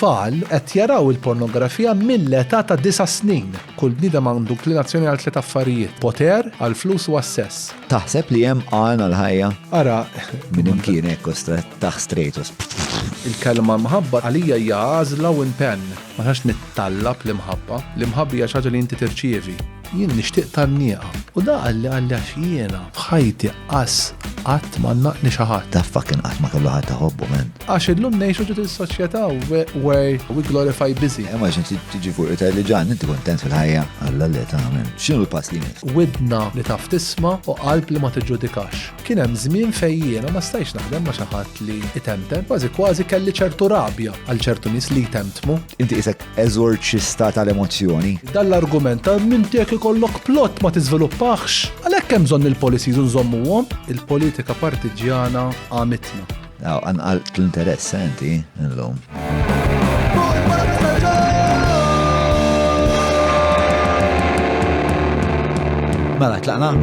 it-tfal qed jaraw il-pornografija mill-età ta' 9 snin. Kull bniedem għandu inklinazzjoni għal 3 affarijiet: poter, għal flus u għas-sess. Taħseb li hemm għan għal-ħajja? Ara, Min imkien hekk taħ strejtus. il-kelma mħabba għalija hija għażla u impenn. Ma tax nittallab l-imħabba. L-imħabba hija xi ħaġa li inti tirċievi. Jien nixtieq tan-nieqa. U da għalli għax jiena f'ħajti qatt ma naqni xi ħadd. Ta' fucking qatt ma kellu ħadd taħobbu men. Għax illum ngħixu ġut is-soċjetà where we glorify busy. Imma ġin tiġi fuq li ġan inti kontent fil-ħajja Alla li tagħmel. X'inhu l-pass li jmiss? Widna li taf tisma' u qalb li ma tiġġudikax. Kien hemm żmien fejn jiena ma stajx naħdem ma' xi ħadd li itemtem, kważi kelli ċertu rabja għal ċertu nies li jtemtmu. Inti isek eżorċista tal-emozzjoni. Dall-argument ta' minti jekk ikollok plott ma tiżviluppax. Għalhekk hemm bżonn il-policies nżommuhom, il-politika partiġjana għamitna. Għanqalt l-interess inti illum. Mela tlaqna?